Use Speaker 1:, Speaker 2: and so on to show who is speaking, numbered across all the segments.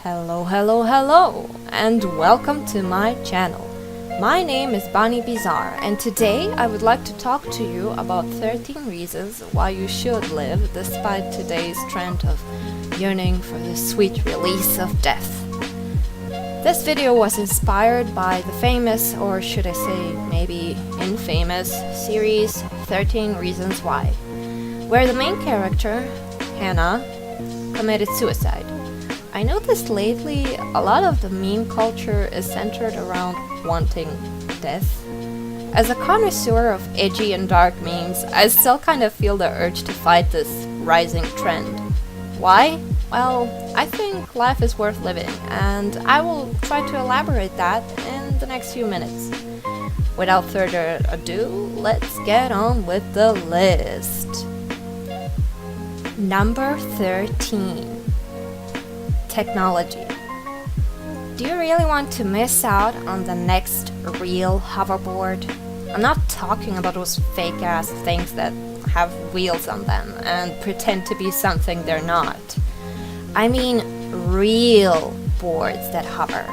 Speaker 1: Hello, hello, hello, and welcome to my channel. My name is Bunny Bizarre, and today I would like to talk to you about 13 reasons why you should live despite today's trend of yearning for the sweet release of death. This video was inspired by the famous, or should I say maybe infamous, series 13 Reasons Why, where the main character, Hannah, committed suicide. I noticed lately a lot of the meme culture is centered around wanting death. As a connoisseur of edgy and dark memes, I still kind of feel the urge to fight this rising trend. Why? Well, I think life is worth living, and I will try to elaborate that in the next few minutes. Without further ado, let's get on with the list. Number 13. Technology. Do you really want to miss out on the next real hoverboard? I'm not talking about those fake ass things that have wheels on them and pretend to be something they're not. I mean real boards that hover.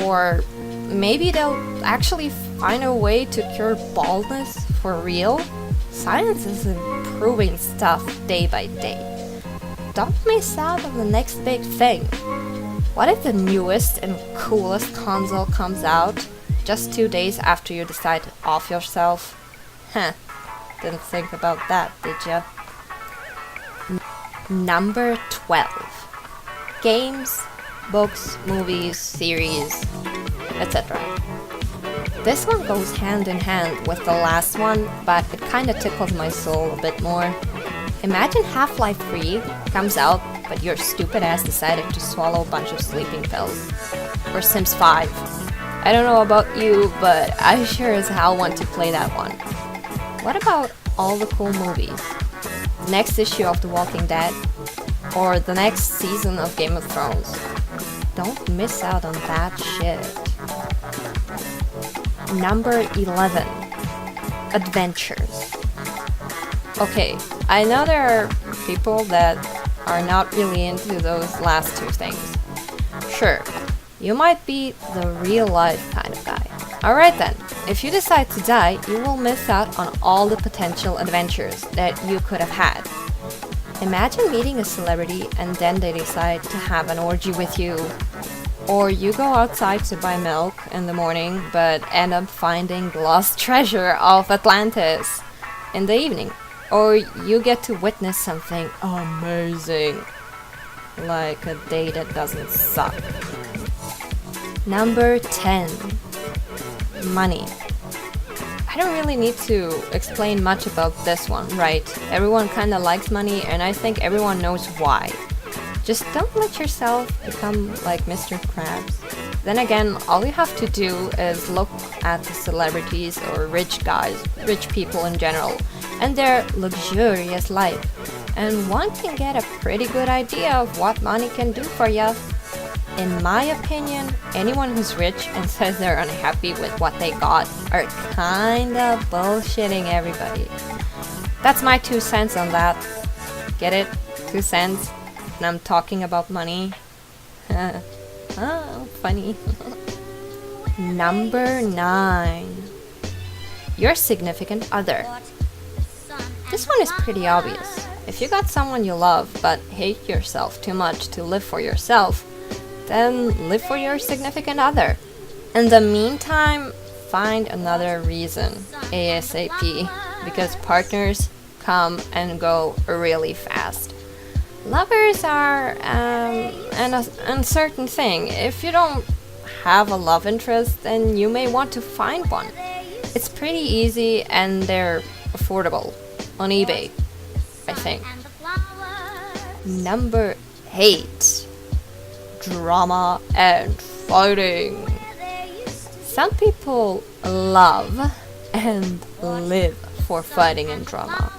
Speaker 1: Or maybe they'll actually find a way to cure baldness for real? Science is improving stuff day by day. Don't miss out on the next big thing. What if the newest and coolest console comes out just 2 days after you decide to off yourself? Didn't think about that, did ya? Number 12. Games, books, movies, series, etc. This one goes hand in hand with the last one, but it kinda tickles my soul a bit more. Imagine Half-Life 3 comes out, but your stupid ass decided to swallow a bunch of sleeping pills. Or Sims 5. I don't know about you, but I sure as hell want to play that one. What about all the cool movies? Next issue of The Walking Dead? Or the next season of Game of Thrones? Don't miss out on that shit. Number 11. Adventures. Okay, I know there are people that are not really into those last two things. Sure, you might be the real life kind of guy. Alright then, if you decide to die, you will miss out on all the potential adventures that you could have had. Imagine meeting a celebrity and then they decide to have an orgy with you. Or you go outside to buy milk in the morning but end up finding the lost treasure of Atlantis in the evening. Or you get to witness something amazing, like a day that doesn't suck. Number 10. Money. I don't really need to explain much about this one, right? Everyone kinda likes money, and I think everyone knows why. Just don't let yourself become like Mr. Krabs. Then again, all you have to do is look at the celebrities or rich guys, rich people in general, and their luxurious life, and one can get a pretty good idea of what money can do for you. In my opinion, anyone who's rich and says they're unhappy with what they got are kinda bullshitting everybody. That's my 2 cents on that. Get it? 2 cents? And I'm talking about money. Oh, funny. Number 9. Your significant other. This one is pretty obvious. If you got someone you love but hate yourself too much to live for yourself, then live for your significant other. In the meantime, find another reason ASAP, because partners come and go really fast. Lovers are an uncertain thing. If you don't have a love interest, then you may want to find one. It's pretty easy and they're affordable on eBay, I think. Number 8. Drama and fighting. Some people love and live for fighting and drama.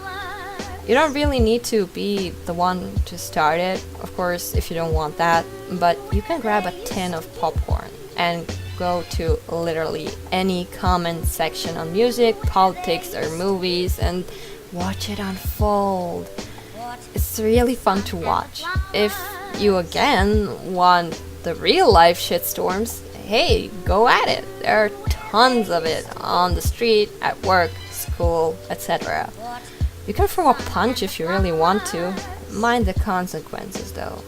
Speaker 1: You don't really need to be the one to start it, of course, if you don't want that, but you can grab a tin of popcorn and go to literally any comment section on music, politics, or movies and watch it unfold. It's really fun to watch. If you again want the real life shitstorms, hey, go at it. There are tons of it on the street, at work, school, etc. You can throw a punch if you really want to. Mind the consequences though.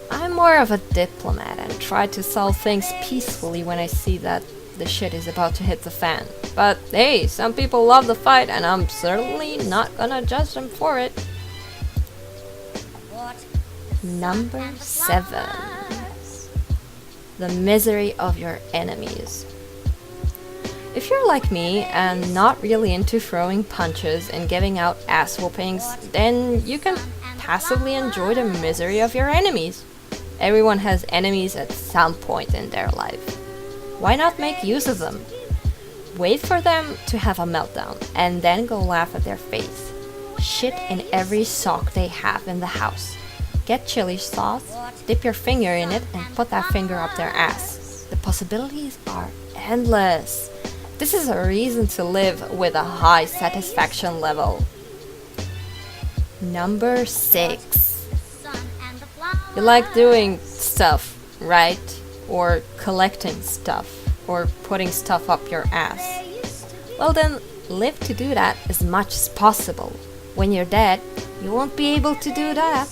Speaker 1: I'm more of a diplomat and try to solve things peacefully when I see that the shit is about to hit the fan. But hey, some people love the fight and I'm certainly not gonna judge them for it. Number 7. The misery of your enemies. If you're like me and not really into throwing punches and giving out ass whoopings, then you can passively enjoy the misery of your enemies. Everyone has enemies at some point in their life. Why not make use of them? Wait for them to have a meltdown and then go laugh at their face. Shit in every sock they have in the house. Get chili sauce, dip your finger in it and put that finger up their ass. The possibilities are endless. This is a reason to live with a high satisfaction level. Number 6. You like doing stuff, right? Or collecting stuff, or putting stuff up your ass. Well then, live to do that as much as possible. When you're dead, you won't be able to do that.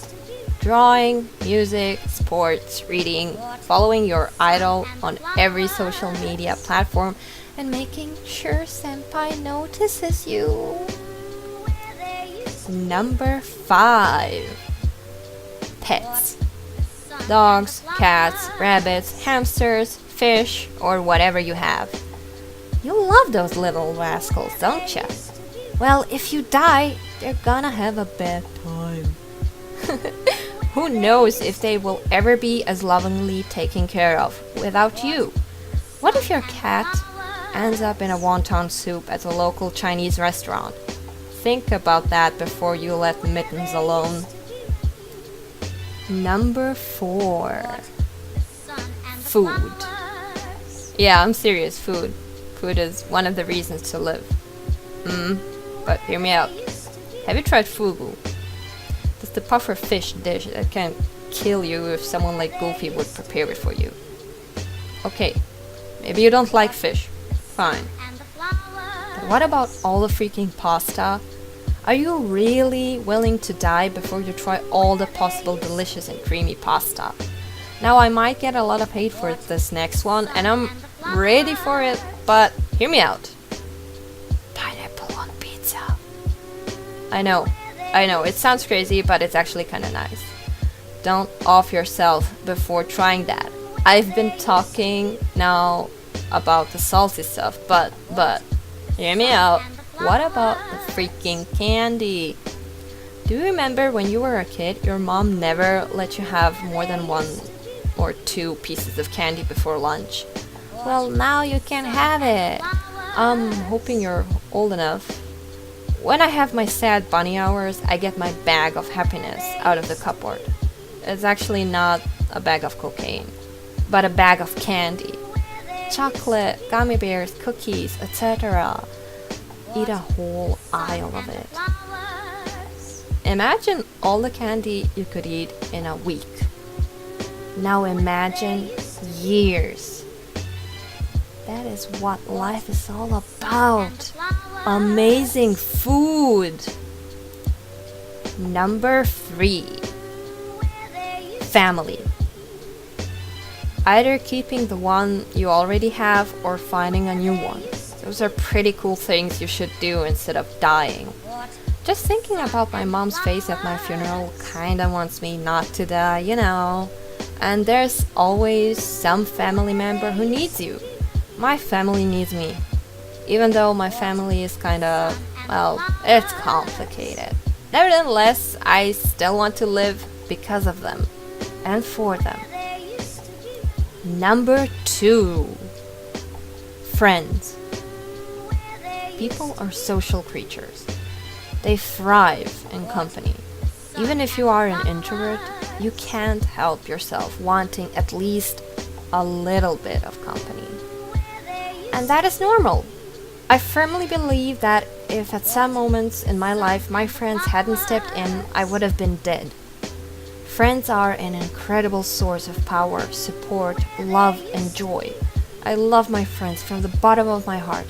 Speaker 1: Drawing, music, sports, reading, following your idol on every social media platform, and making sure senpai notices you. Number 5. Pets. Dogs, cats, rabbits, hamsters, fish, or whatever you have. You love those little rascals, don't ya? Well, if you die, they're gonna have a bad time. Who knows if they will ever be as lovingly taken care of without you? What if your cat ends up in a wonton soup at a local Chinese restaurant? Think about that before you let Mittens alone. Number 4. Food. Yeah, I'm serious, food. Food is one of the reasons to live. But hear me out. Have you tried fugu? That's the puffer fish dish that can kill you if someone like Goofy would prepare it for you. Okay, maybe you don't like fish. Fine. But what about all the freaking pasta? Are you really willing to die before you try all the possible delicious and creamy pasta? Now I might get a lot of hate for this next one, and I'm ready for it, but hear me out. Pineapple on pizza. I know, it sounds crazy, but it's actually kinda nice. Don't off yourself before trying that. I've been talking now about the salty stuff, but hear me out. What about the freaking candy? Do you remember when you were a kid, your mom never let you have more than 1 or 2 pieces of candy before lunch? Well, now you can have it. I'm hoping you're old enough. When I have my sad bunny hours, I get my bag of happiness out of the cupboard. It's actually not a bag of cocaine, but a bag of candy. Chocolate, gummy bears, cookies, etc. Eat a whole aisle of it. Imagine all the candy you could eat in a week. Now imagine years. That is what life is all about. Amazing food. Number 3. Family. Either keeping the one you already have or finding a new one. Those are pretty cool things you should do instead of dying. Just thinking about my mom's face at my funeral kinda wants me not to die, you know. And there's always some family member who needs you. My family needs me. Even though my family is kinda, well, it's complicated. Nevertheless, I still want to live because of them and for them. Number 2. Friends. People are social creatures. They thrive in company. Even if you are an introvert, you can't help yourself wanting at least a little bit of company. And that is normal. I firmly believe that if at some moments in my life my friends hadn't stepped in, I would have been dead. Friends are an incredible source of power, support, love, and joy. I love my friends from the bottom of my heart.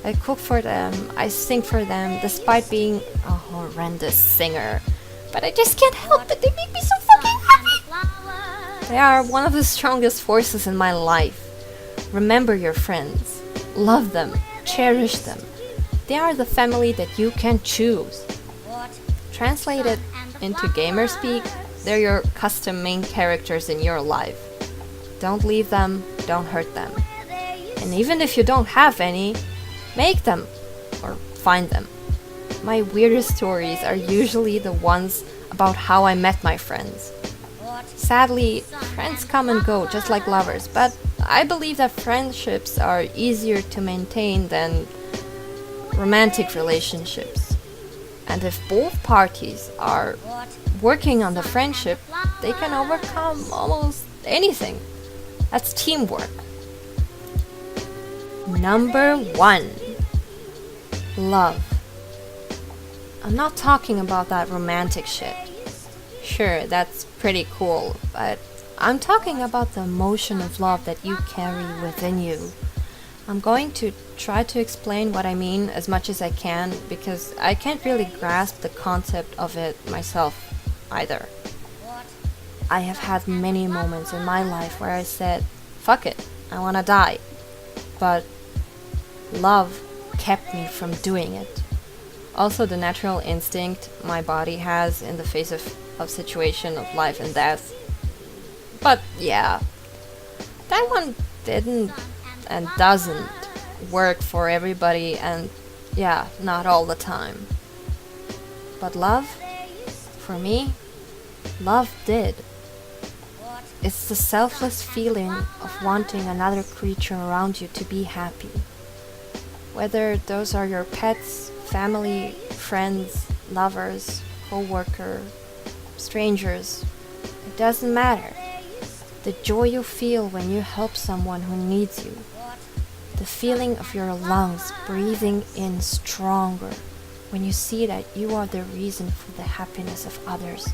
Speaker 1: I cook for them, I sing for them, despite being a horrendous singer. But I just can't help it, they make me so fucking happy! They are one of the strongest forces in my life. Remember your friends. Love them. Cherish them. They are the family that you can choose. Translated into gamer speak, they're your custom main characters in your life. Don't leave them, don't hurt them. And even if you don't have any, make them or find them. My weirdest stories are usually the ones about how I met my friends. Sadly, friends come and go just like lovers, but I believe that friendships are easier to maintain than romantic relationships. And if both parties are working on the friendship, they can overcome almost anything. That's teamwork. Number 1. Love. I'm not talking about that romantic shit. Sure, that's pretty cool, but I'm talking about the emotion of love that you carry within you. I'm going to try to explain what I mean as much as I can because I can't really grasp the concept of it myself either. I have had many moments in my life where I said, fuck it, I wanna die. But love kept me from doing it. Also the natural instinct my body has in the face of situation of life and death. But yeah, that one didn't and doesn't work for everybody, and yeah, not all the time. But love, for me, love did. It's the selfless feeling of wanting another creature around you to be happy. Whether those are your pets, family, friends, lovers, co-worker, strangers, it doesn't matter. The joy you feel when you help someone who needs you. The feeling of your lungs breathing in stronger when you see that you are the reason for the happiness of others.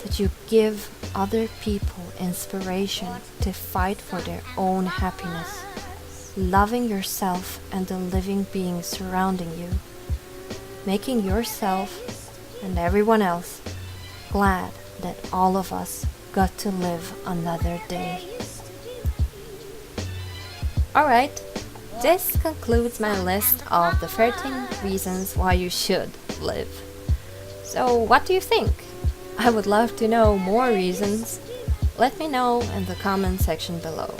Speaker 1: That you give other people inspiration to fight for their own happiness. Loving yourself and the living beings surrounding you. Making yourself and everyone else glad that all of us got to live another day. Alright, this concludes my list of the 13 reasons why you should live. So what do you think? I would love to know more reasons. Let me know in the comment section below.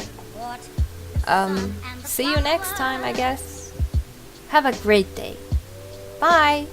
Speaker 1: See you next time, I guess. Have a great day. Bye!